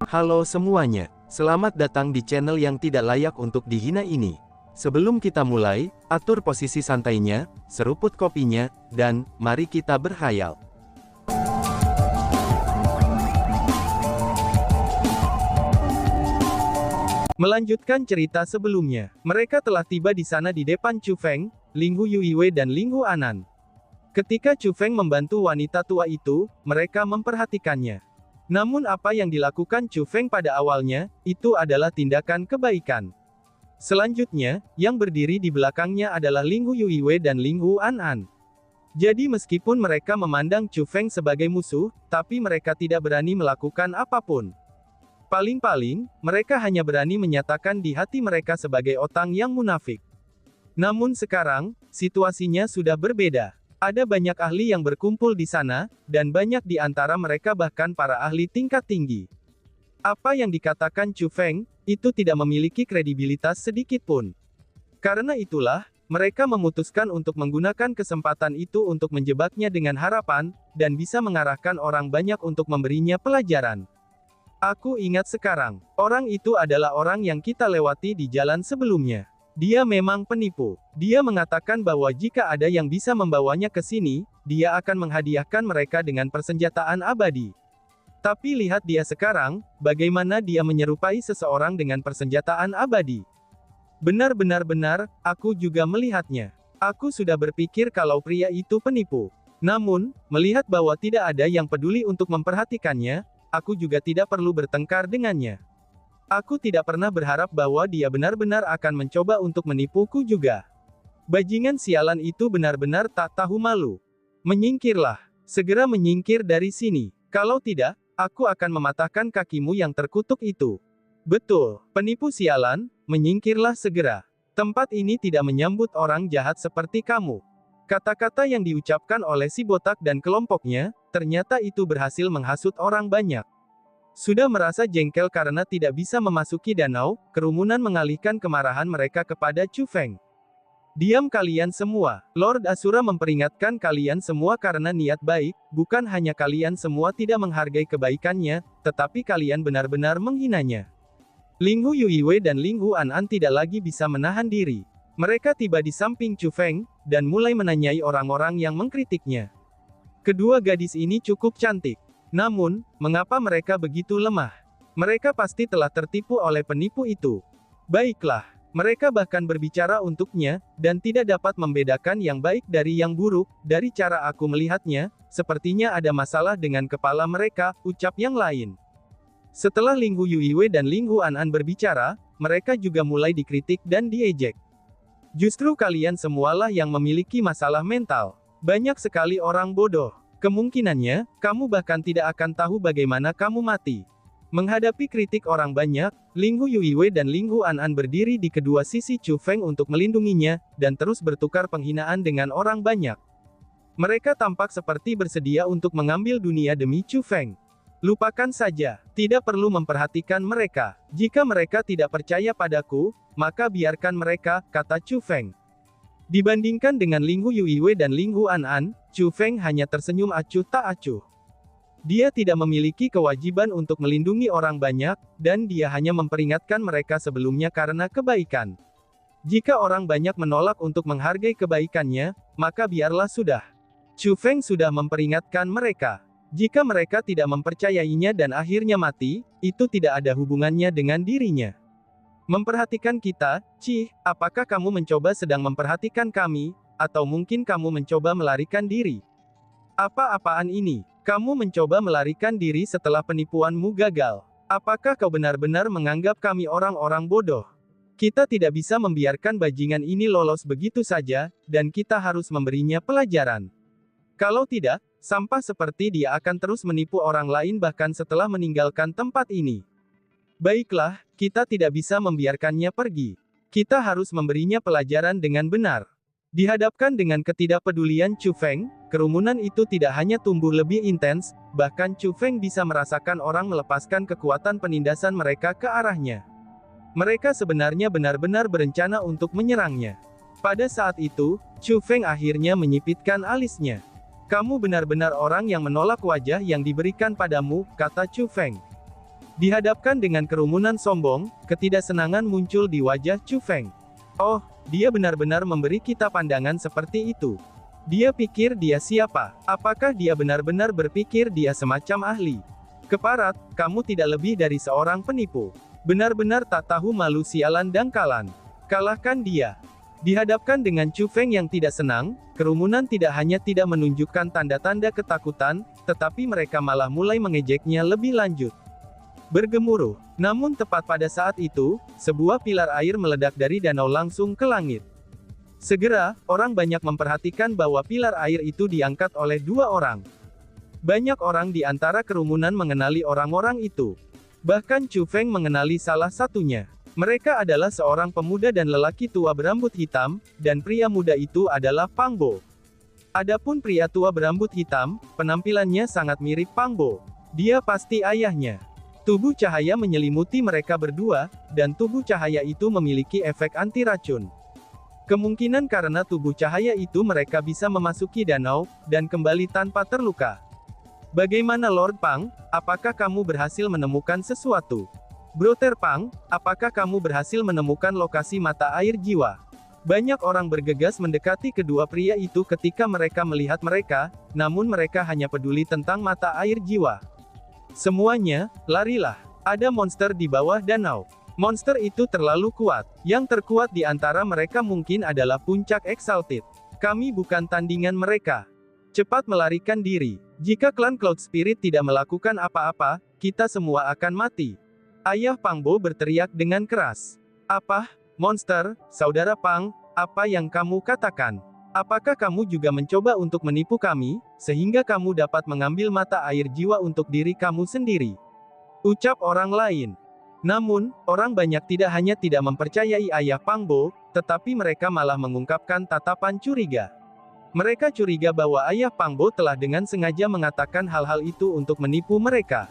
Halo semuanya, selamat datang di channel yang tidak layak untuk dihina ini. Sebelum kita mulai, atur posisi santainya, seruput kopinya, dan mari kita berhayal. Melanjutkan cerita sebelumnya, mereka telah tiba di sana di depan Chu Feng, Ling Hu Yuiwei dan Ling Hu Anan. Ketika Chu Feng membantu wanita tua itu, mereka memperhatikannya. Namun apa yang dilakukan Chu Feng pada awalnya, itu adalah tindakan kebaikan. Selanjutnya, yang berdiri di belakangnya adalah Ling Hu Yuiwei dan Ling Hu Anan. Jadi meskipun mereka memandang Chu Feng sebagai musuh, tapi mereka tidak berani melakukan apapun. Paling-paling, mereka hanya berani menyatakan di hati mereka sebagai otang yang munafik. Namun sekarang, situasinya sudah berbeda. Ada banyak ahli yang berkumpul di sana, dan banyak di antara mereka bahkan para ahli tingkat tinggi. Apa yang dikatakan Chu Feng, itu tidak memiliki kredibilitas sedikit pun. Karena itulah, mereka memutuskan untuk menggunakan kesempatan itu untuk menjebaknya dengan harapan, dan bisa mengarahkan orang banyak untuk memberinya pelajaran. Aku ingat sekarang, orang itu adalah orang yang kita lewati di jalan sebelumnya. Dia memang penipu. Dia mengatakan bahwa jika ada yang bisa membawanya ke sini, dia akan menghadiahkan mereka dengan persenjataan abadi. Tapi lihat dia sekarang, bagaimana dia menyerupai seseorang dengan persenjataan abadi. Benar-benar, aku juga melihatnya. Aku sudah berpikir kalau pria itu penipu. Namun, melihat bahwa tidak ada yang peduli untuk memperhatikannya, aku juga tidak perlu bertengkar dengannya. Aku tidak pernah berharap bahwa dia benar-benar akan mencoba untuk menipuku juga. Bajingan sialan itu benar-benar tak tahu malu. Menyingkirlah. Segera menyingkir dari sini. Kalau tidak, aku akan mematahkan kakimu yang terkutuk itu. Betul, penipu sialan, menyingkirlah segera. Tempat ini tidak menyambut orang jahat seperti kamu. Kata-kata yang diucapkan oleh si botak dan kelompoknya, ternyata itu berhasil menghasut orang banyak. Sudah merasa jengkel karena tidak bisa memasuki danau, kerumunan mengalihkan kemarahan mereka kepada Chu Feng. Diam kalian semua, Lord Asura memperingatkan kalian semua karena niat baik, bukan hanya kalian semua tidak menghargai kebaikannya, tetapi kalian benar-benar menghinanya. Ling Hu Yuiwei dan Ling Hu Anan tidak lagi bisa menahan diri. Mereka tiba di samping Chu Feng, dan mulai menanyai orang-orang yang mengkritiknya. Kedua gadis ini cukup cantik. Namun, mengapa mereka begitu lemah? Mereka pasti telah tertipu oleh penipu itu. Baiklah, mereka bahkan berbicara untuknya, dan tidak dapat membedakan yang baik dari yang buruk. Dari cara aku melihatnya, sepertinya ada masalah dengan kepala mereka, ucap yang lain. Setelah Ling Hu Yuiwei dan Ling Hu Anan berbicara, mereka juga mulai dikritik dan diejek. Justru kalian semualah yang memiliki masalah mental. Banyak sekali orang bodoh. Kemungkinannya, kamu bahkan tidak akan tahu bagaimana kamu mati. Menghadapi kritik orang banyak, Ling Hu Yuiwei dan Ling Hu Anan berdiri di kedua sisi Chu Feng untuk melindunginya, dan terus bertukar penghinaan dengan orang banyak. Mereka tampak seperti bersedia untuk mengambil dunia demi Chu Feng. Lupakan saja, tidak perlu memperhatikan mereka. Jika mereka tidak percaya padaku, maka biarkan mereka, kata Chu Feng. Dibandingkan dengan Ling Hu Yuiwei dan Ling Hu Anan, Chu Feng hanya tersenyum acuh tak acuh. Dia tidak memiliki kewajiban untuk melindungi orang banyak, dan dia hanya memperingatkan mereka sebelumnya karena kebaikan. Jika orang banyak menolak untuk menghargai kebaikannya, maka biarlah sudah. Chu Feng sudah memperingatkan mereka. Jika mereka tidak mempercayainya dan akhirnya mati, itu tidak ada hubungannya dengan dirinya. Memperhatikan kita, Cih, apakah kamu mencoba sedang memperhatikan kami, atau mungkin kamu mencoba melarikan diri? Apa-apaan ini? Kamu mencoba melarikan diri setelah penipuanmu gagal. Apakah kau benar-benar menganggap kami orang-orang bodoh? Kita tidak bisa membiarkan bajingan ini lolos begitu saja, dan kita harus memberinya pelajaran. Kalau tidak, sampah seperti dia akan terus menipu orang lain bahkan setelah meninggalkan tempat ini. Baiklah, kita tidak bisa membiarkannya pergi. Kita harus memberinya pelajaran dengan benar. Dihadapkan dengan ketidakpedulian Chu Feng, kerumunan itu tidak hanya tumbuh lebih intens, bahkan Chu Feng bisa merasakan orang melepaskan kekuatan penindasan mereka ke arahnya. Mereka sebenarnya benar-benar berencana untuk menyerangnya. Pada saat itu, Chu Feng akhirnya menyipitkan alisnya. Kamu benar-benar orang yang menolak wajah yang diberikan padamu, kata Chu Feng. Dihadapkan dengan kerumunan sombong, ketidaksenangan muncul di wajah Chu Feng. Oh, dia benar-benar memberi kita pandangan seperti itu. Dia pikir dia siapa? Apakah dia benar-benar berpikir dia semacam ahli? Keparat, kamu tidak lebih dari seorang penipu. Benar-benar tak tahu malu, sialan dangkalan. Kalahkan dia. Dihadapkan dengan Chu Feng yang tidak senang, kerumunan tidak hanya tidak menunjukkan tanda-tanda ketakutan, tetapi mereka malah mulai mengejeknya lebih lanjut. Bergemuruh. Namun tepat pada saat itu, sebuah pilar air meledak dari danau langsung ke langit. Segera, orang banyak memperhatikan bahwa pilar air itu diangkat oleh dua orang. Banyak orang di antara kerumunan mengenali orang-orang itu. Bahkan Chu Feng mengenali salah satunya. Mereka adalah seorang pemuda dan lelaki tua berambut hitam, dan pria muda itu adalah Pang Bo. Adapun pria tua berambut hitam, penampilannya sangat mirip Pang Bo. Dia pasti ayahnya. Tubuh cahaya menyelimuti mereka berdua, dan tubuh cahaya itu memiliki efek anti-racun. Kemungkinan karena tubuh cahaya itu mereka bisa memasuki danau, dan kembali tanpa terluka. Bagaimana Lord Pang, apakah kamu berhasil menemukan sesuatu? Brother Pang, apakah kamu berhasil menemukan lokasi mata air jiwa? Banyak orang bergegas mendekati kedua pria itu ketika mereka melihat mereka, namun mereka hanya peduli tentang mata air jiwa. Semuanya, larilah. Ada monster di bawah danau. Monster itu terlalu kuat. Yang terkuat di antara mereka mungkin adalah puncak Exalted. Kami bukan tandingan mereka. Cepat melarikan diri. Jika klan Cloud Spirit tidak melakukan apa-apa, kita semua akan mati. Ayah Pang Bo berteriak dengan keras. Apa? Monster, saudara Pang, apa yang kamu katakan? Apakah kamu juga mencoba untuk menipu kami, sehingga kamu dapat mengambil mata air jiwa untuk diri kamu sendiri? Ucap orang lain. Namun, orang banyak tidak hanya tidak mempercayai ayah Pang Bo, tetapi mereka malah mengungkapkan tatapan curiga. Mereka curiga bahwa ayah Pang Bo telah dengan sengaja mengatakan hal-hal itu untuk menipu mereka.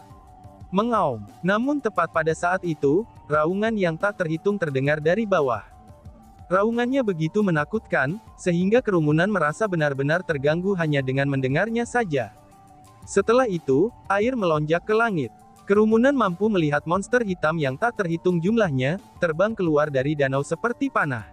Mengaum. Namun tepat pada saat itu, raungan yang tak terhitung terdengar dari bawah. Raungannya begitu menakutkan, sehingga kerumunan merasa benar-benar terganggu hanya dengan mendengarnya saja. Setelah itu, air melonjak ke langit. Kerumunan mampu melihat monster hitam yang tak terhitung jumlahnya, terbang keluar dari danau seperti panah.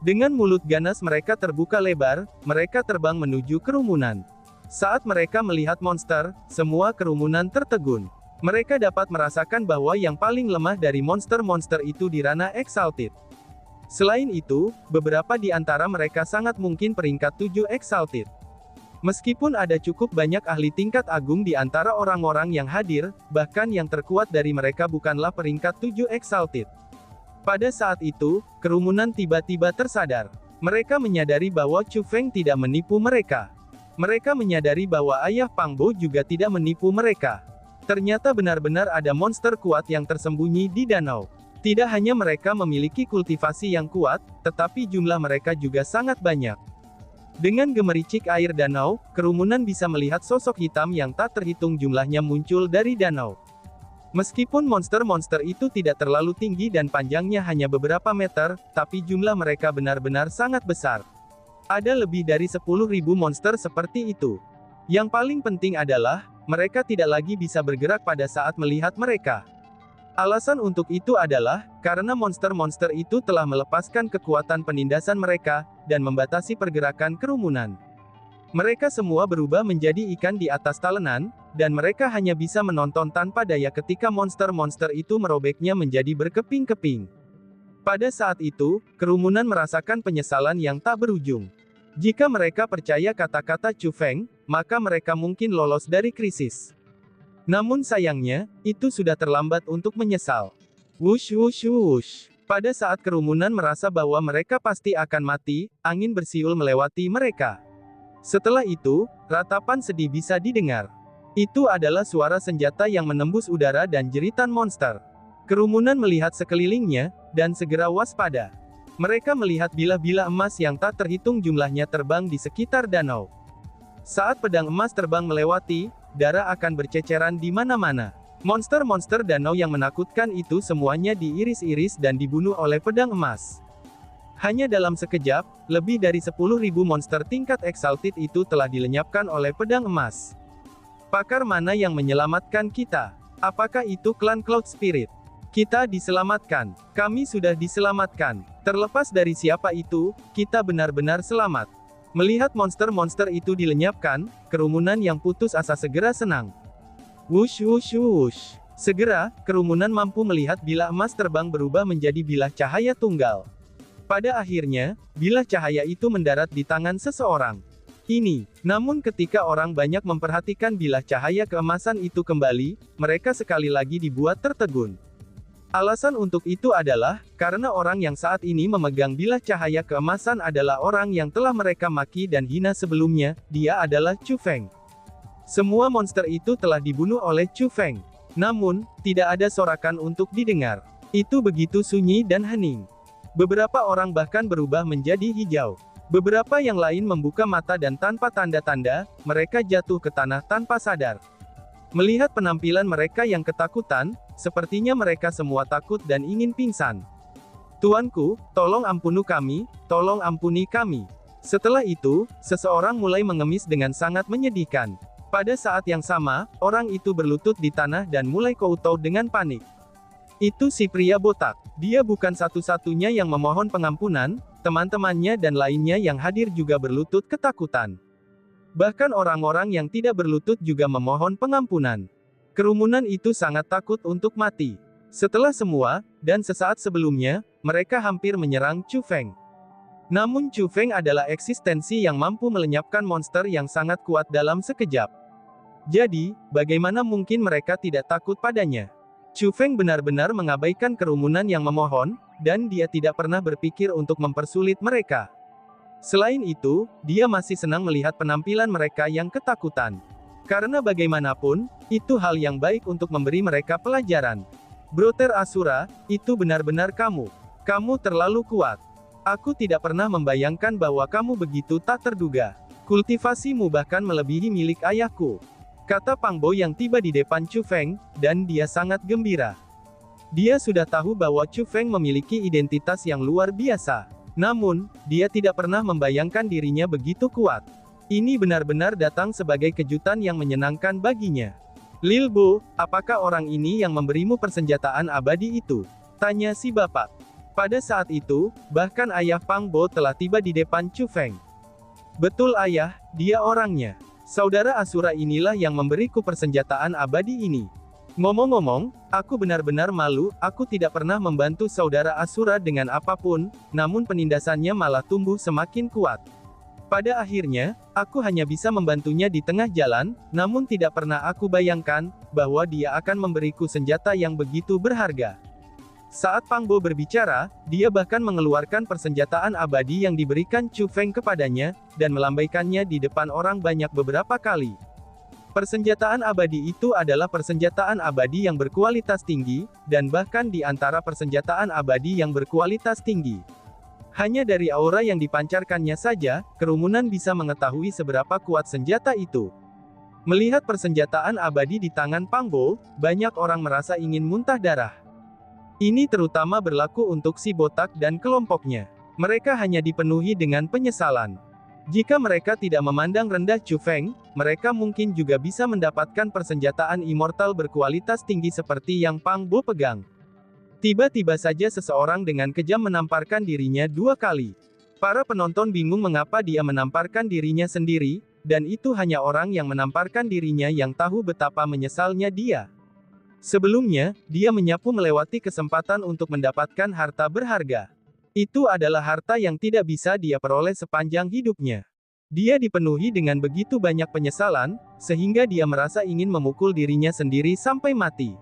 Dengan mulut ganas mereka terbuka lebar, mereka terbang menuju kerumunan. Saat mereka melihat monster, semua kerumunan tertegun. Mereka dapat merasakan bahwa yang paling lemah dari monster-monster itu di ranah Exalted. Selain itu, beberapa di antara mereka sangat mungkin peringkat 7 Exalted. Meskipun ada cukup banyak ahli tingkat agung di antara orang-orang yang hadir, bahkan yang terkuat dari mereka bukanlah peringkat 7 Exalted. Pada saat itu, kerumunan tiba-tiba tersadar. Mereka menyadari bahwa Chu Feng tidak menipu mereka. Mereka menyadari bahwa ayah Pang Bo juga tidak menipu mereka. Ternyata benar-benar ada monster kuat yang tersembunyi di danau. Tidak hanya mereka memiliki kultivasi yang kuat, tetapi jumlah mereka juga sangat banyak. Dengan gemericik air danau, kerumunan bisa melihat sosok hitam yang tak terhitung jumlahnya muncul dari danau. Meskipun monster-monster itu tidak terlalu tinggi dan panjangnya hanya beberapa meter, tapi jumlah mereka benar-benar sangat besar. Ada lebih dari 10.000 monster seperti itu. Yang paling penting adalah, mereka tidak lagi bisa bergerak pada saat melihat mereka. Alasan untuk itu adalah, karena monster-monster itu telah melepaskan kekuatan penindasan mereka, dan membatasi pergerakan kerumunan. Mereka semua berubah menjadi ikan di atas talenan, dan mereka hanya bisa menonton tanpa daya ketika monster-monster itu merobeknya menjadi berkeping-keping. Pada saat itu, kerumunan merasakan penyesalan yang tak berujung. Jika mereka percaya kata-kata Chu Feng, maka mereka mungkin lolos dari krisis. Namun sayangnya, itu sudah terlambat untuk menyesal. Wush wush wush. Pada saat kerumunan merasa bahwa mereka pasti akan mati, angin bersiul melewati mereka. Setelah itu, ratapan sedih bisa didengar. Itu adalah suara senjata yang menembus udara dan jeritan monster. Kerumunan melihat sekelilingnya, dan segera waspada. Mereka melihat bilah-bilah emas yang tak terhitung jumlahnya terbang di sekitar danau. Saat pedang emas terbang melewati, darah akan berceceran di mana-mana. Monster-monster danau yang menakutkan itu semuanya diiris-iris dan dibunuh oleh pedang emas. Hanya dalam sekejap, lebih dari 10.000 monster tingkat Exalted itu telah dilenyapkan oleh pedang emas. Pakar mana yang menyelamatkan kita? Apakah itu klan Cloud Spirit? Kita diselamatkan. Kami sudah diselamatkan. Terlepas dari siapa itu, kita benar-benar selamat. Melihat monster-monster itu dilenyapkan, kerumunan yang putus asa segera senang. Wush wush wush. Segera, kerumunan mampu melihat bilah emas terbang berubah menjadi bilah cahaya tunggal. Pada akhirnya, bilah cahaya itu mendarat di tangan seseorang. Namun ketika orang banyak memperhatikan bilah cahaya keemasan itu kembali, mereka sekali lagi dibuat tertegun. Alasan untuk itu adalah, karena orang yang saat ini memegang bilah cahaya keemasan adalah orang yang telah mereka maki dan hina sebelumnya, dia adalah Chu Feng. Semua monster itu telah dibunuh oleh Chu Feng. Namun, tidak ada sorakan untuk didengar. Itu begitu sunyi dan hening. Beberapa orang bahkan berubah menjadi hijau. Beberapa yang lain membuka mata dan tanpa tanda-tanda, mereka jatuh ke tanah tanpa sadar. Melihat penampilan mereka yang ketakutan, sepertinya mereka semua takut dan ingin pingsan. Tuanku, tolong ampuni kami, tolong ampuni kami. Setelah itu, seseorang mulai mengemis dengan sangat menyedihkan. Pada saat yang sama, orang itu berlutut di tanah dan mulai koutou dengan panik. Itu si pria botak. Dia bukan satu-satunya yang memohon pengampunan, teman-temannya dan lainnya yang hadir juga berlutut ketakutan. Bahkan orang-orang yang tidak berlutut juga memohon pengampunan. Kerumunan itu sangat takut untuk mati. Setelah semua, dan sesaat sebelumnya, mereka hampir menyerang Chu Feng. Namun Chu Feng adalah eksistensi yang mampu melenyapkan monster yang sangat kuat dalam sekejap. Jadi, bagaimana mungkin mereka tidak takut padanya? Chu Feng benar-benar mengabaikan kerumunan yang memohon, dan dia tidak pernah berpikir untuk mempersulit mereka. Selain itu, dia masih senang melihat penampilan mereka yang ketakutan. Karena bagaimanapun, itu hal yang baik untuk memberi mereka pelajaran. Brother Asura, itu benar-benar kamu. Kamu terlalu kuat. Aku tidak pernah membayangkan bahwa kamu begitu tak terduga. Kultivasimu bahkan melebihi milik ayahku. Kata Pang Bo yang tiba di depan Chu Feng, dan dia sangat gembira. Dia sudah tahu bahwa Chu Feng memiliki identitas yang luar biasa. Namun, dia tidak pernah membayangkan dirinya begitu kuat. Ini benar-benar datang sebagai kejutan yang menyenangkan baginya. Lil Bo, apakah orang ini yang memberimu persenjataan abadi itu? Tanya si bapak. Pada saat itu, bahkan ayah Pang Bo telah tiba di depan Chu Feng. Betul ayah, dia orangnya. Saudara Asura inilah yang memberiku persenjataan abadi ini. Ngomong-ngomong, aku benar-benar malu, aku tidak pernah membantu saudara Asura dengan apapun, namun penindasannya malah tumbuh semakin kuat. Pada akhirnya, aku hanya bisa membantunya di tengah jalan, namun tidak pernah aku bayangkan, bahwa dia akan memberiku senjata yang begitu berharga. Saat Pang Bo berbicara, dia bahkan mengeluarkan persenjataan abadi yang diberikan Chu Feng kepadanya, dan melambaikannya di depan orang banyak beberapa kali. Persenjataan abadi itu adalah persenjataan abadi yang berkualitas tinggi, dan bahkan di antara persenjataan abadi yang berkualitas tinggi. Hanya dari aura yang dipancarkannya saja, kerumunan bisa mengetahui seberapa kuat senjata itu. Melihat persenjataan abadi di tangan Pang Bo, banyak orang merasa ingin muntah darah. Ini terutama berlaku untuk si botak dan kelompoknya. Mereka hanya dipenuhi dengan penyesalan. Jika mereka tidak memandang rendah Chu Feng, mereka mungkin juga bisa mendapatkan persenjataan immortal berkualitas tinggi seperti yang Pang Bo pegang. Tiba-tiba saja seseorang dengan kejam menamparkan dirinya 2 kali. Para penonton bingung mengapa dia menamparkan dirinya sendiri, dan itu hanya orang yang menamparkan dirinya yang tahu betapa menyesalnya dia. Sebelumnya, dia menyapu melewati kesempatan untuk mendapatkan harta berharga. Itu adalah harta yang tidak bisa dia peroleh sepanjang hidupnya. Dia dipenuhi dengan begitu banyak penyesalan, sehingga dia merasa ingin memukul dirinya sendiri sampai mati.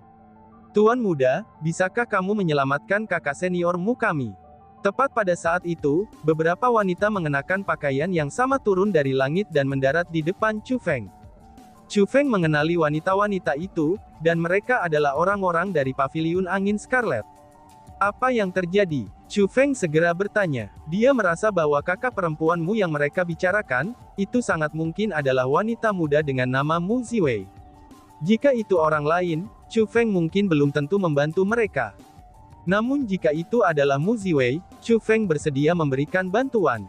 Tuan muda, bisakah kamu menyelamatkan kakak seniormu kami? Tepat pada saat itu, beberapa wanita mengenakan pakaian yang sama turun dari langit dan mendarat di depan Chu Feng. Chu Feng mengenali wanita-wanita itu, dan mereka adalah orang-orang dari Paviliun Angin Scarlet. Apa yang terjadi? Chu Feng segera bertanya. Dia merasa bahwa kakak perempuanmu yang mereka bicarakan, itu sangat mungkin adalah wanita muda dengan nama Mu Ziwei. Jika itu orang lain, Chu Feng mungkin belum tentu membantu mereka. Namun jika itu adalah Mu Ziwei, Chu Feng bersedia memberikan bantuan.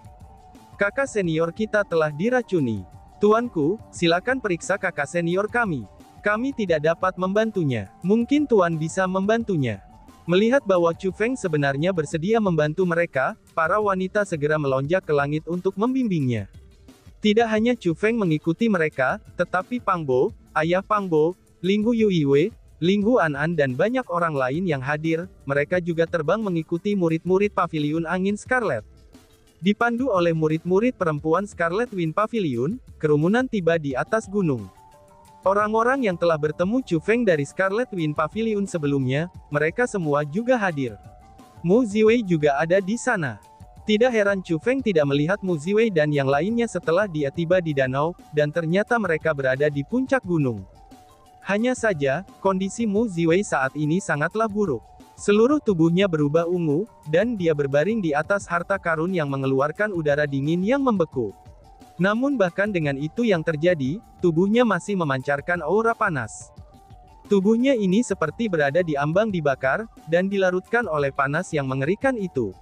Kakak senior kita telah diracuni. Tuanku, silakan periksa kakak senior kami. Kami tidak dapat membantunya. Mungkin Tuan bisa membantunya. Melihat bahwa Chu Feng sebenarnya bersedia membantu mereka, para wanita segera melonjak ke langit untuk membimbingnya. Tidak hanya Chu Feng mengikuti mereka, tetapi Pang Bo, ayah Pang Bo, Linghu Yuiwei, Linghu Anan dan banyak orang lain yang hadir, mereka juga terbang mengikuti murid-murid Paviliun Angin Scarlet. Dipandu oleh murid-murid perempuan Scarlet Wind Pavilion, kerumunan tiba di atas gunung. Orang-orang yang telah bertemu Chu Feng dari Scarlet Wind Pavilion sebelumnya, mereka semua juga hadir. Mu Ziwei juga ada di sana. Tidak heran Chu Feng tidak melihat Mu Ziwei dan yang lainnya setelah dia tiba di danau, dan ternyata mereka berada di puncak gunung. Hanya saja, kondisi Mu Ziwei saat ini sangatlah buruk. Seluruh tubuhnya berubah ungu, dan dia berbaring di atas harta karun yang mengeluarkan udara dingin yang membeku. Namun bahkan dengan itu yang terjadi, tubuhnya masih memancarkan aura panas. Tubuhnya ini seperti berada di ambang dibakar, dan dilarutkan oleh panas yang mengerikan itu.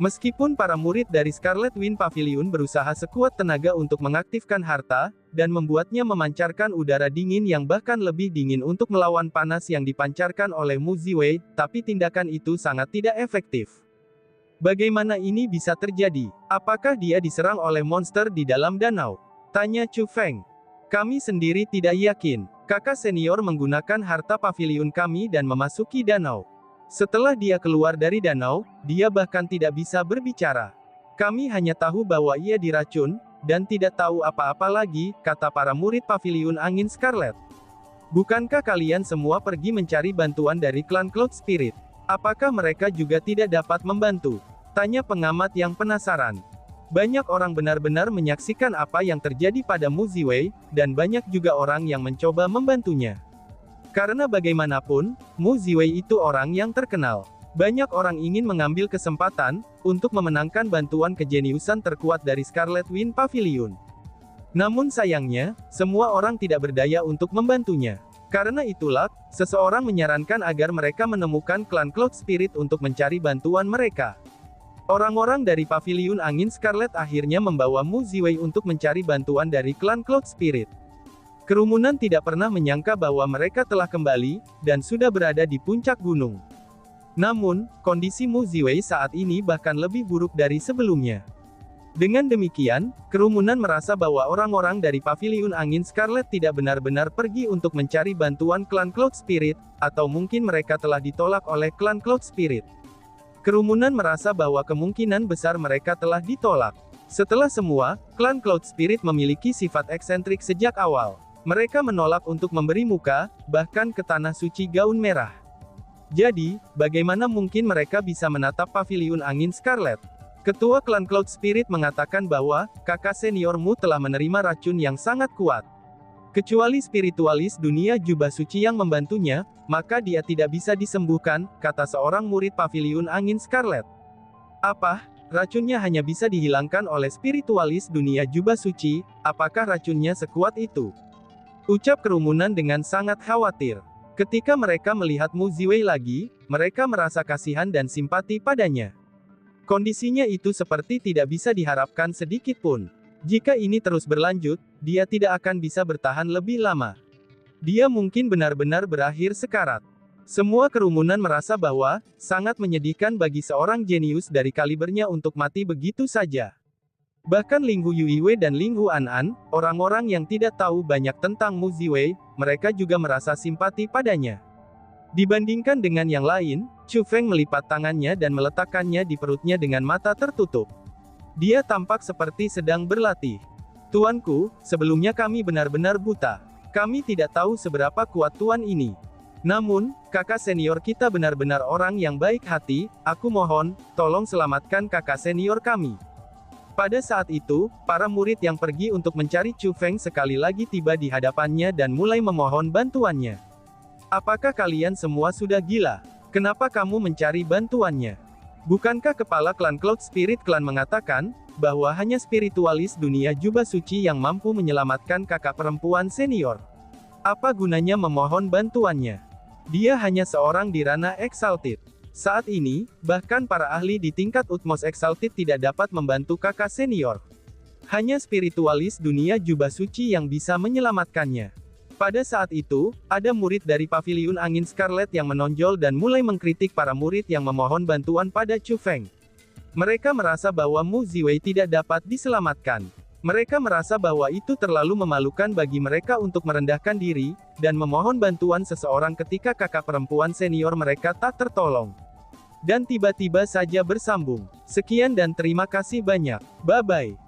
Meskipun para murid dari Scarlet Wind Pavilion berusaha sekuat tenaga untuk mengaktifkan harta, dan membuatnya memancarkan udara dingin yang bahkan lebih dingin untuk melawan panas yang dipancarkan oleh Mu Ziwei, tapi tindakan itu sangat tidak efektif. Bagaimana ini bisa terjadi? Apakah dia diserang oleh monster di dalam danau? Tanya Chu Feng. Kami sendiri tidak yakin. Kakak senior menggunakan harta pavilion kami dan memasuki danau. Setelah dia keluar dari danau, dia bahkan tidak bisa berbicara. Kami hanya tahu bahwa ia diracun, dan tidak tahu apa-apa lagi, kata para murid Pavilion Angin Scarlet. Bukankah kalian semua pergi mencari bantuan dari klan Cloud Spirit? Apakah mereka juga tidak dapat membantu? Tanya pengamat yang penasaran. Banyak orang benar-benar menyaksikan apa yang terjadi pada Mu Ziwei, dan banyak juga orang yang mencoba membantunya. Karena bagaimanapun, Mu Ziwei itu orang yang terkenal. Banyak orang ingin mengambil kesempatan, untuk memenangkan bantuan kejeniusan terkuat dari Scarlet Wind Pavilion. Namun sayangnya, semua orang tidak berdaya untuk membantunya. Karena itulah, seseorang menyarankan agar mereka menemukan klan Cloud Spirit untuk mencari bantuan mereka. Orang-orang dari Pavilion Angin Scarlet akhirnya membawa Mu Ziwei untuk mencari bantuan dari klan Cloud Spirit. Kerumunan tidak pernah menyangka bahwa mereka telah kembali, dan sudah berada di puncak gunung. Namun, kondisi Mu Ziwei saat ini bahkan lebih buruk dari sebelumnya. Dengan demikian, kerumunan merasa bahwa orang-orang dari Pavilion Angin Scarlet tidak benar-benar pergi untuk mencari bantuan klan Cloud Spirit, atau mungkin mereka telah ditolak oleh klan Cloud Spirit. Kerumunan merasa bahwa kemungkinan besar mereka telah ditolak. Setelah semua, klan Cloud Spirit memiliki sifat eksentrik sejak awal. Mereka menolak untuk memberi muka, bahkan ke tanah suci gaun merah. Jadi, bagaimana mungkin mereka bisa menatap Pavilion Angin Scarlet? Ketua klan Cloud Spirit mengatakan bahwa, kakak seniormu telah menerima racun yang sangat kuat. Kecuali spiritualis dunia jubah suci yang membantunya, maka dia tidak bisa disembuhkan, kata seorang murid Pavilion Angin Scarlet. Apa? Racunnya hanya bisa dihilangkan oleh spiritualis dunia jubah suci, apakah racunnya sekuat itu? Ucap kerumunan dengan sangat khawatir. Ketika mereka melihat Mu Ziwei lagi, mereka merasa kasihan dan simpati padanya. Kondisinya itu seperti tidak bisa diharapkan sedikit pun. Jika ini terus berlanjut, dia tidak akan bisa bertahan lebih lama. Dia mungkin benar-benar berakhir sekarat. Semua kerumunan merasa bahwa, sangat menyedihkan bagi seorang jenius dari kalibernya untuk mati begitu saja. Bahkan Linghu Yuiwei dan Linghu Anan, orang-orang yang tidak tahu banyak tentang Mu Ziwei, mereka juga merasa simpati padanya. Dibandingkan dengan yang lain, Chu Feng melipat tangannya dan meletakkannya di perutnya dengan mata tertutup. Dia tampak seperti sedang berlatih. Tuanku, sebelumnya kami benar-benar buta. Kami tidak tahu seberapa kuat tuan ini. Namun, kakak senior kita benar-benar orang yang baik hati, aku mohon, tolong selamatkan kakak senior kami. Pada saat itu, para murid yang pergi untuk mencari Chu Feng sekali lagi tiba di hadapannya dan mulai memohon bantuannya. Apakah kalian semua sudah gila? Kenapa kamu mencari bantuannya? Bukankah kepala klan Cloud Spirit klan mengatakan, bahwa hanya spiritualis dunia jubah suci yang mampu menyelamatkan kakak perempuan senior? Apa gunanya memohon bantuannya? Dia hanya seorang di ranah Exalted. Saat ini, bahkan para ahli di tingkat Utmost Exalted tidak dapat membantu kakak senior. Hanya spiritualis dunia jubah suci yang bisa menyelamatkannya. Pada saat itu, ada murid dari Paviliun Angin Scarlet yang menonjol dan mulai mengkritik para murid yang memohon bantuan pada Chu Feng. Mereka merasa bahwa Mu Ziwei tidak dapat diselamatkan. Mereka merasa bahwa itu terlalu memalukan bagi mereka untuk merendahkan diri, dan memohon bantuan seseorang ketika kakak perempuan senior mereka tak tertolong. Dan tiba-tiba saja bersambung. Sekian dan terima kasih banyak. Bye-bye.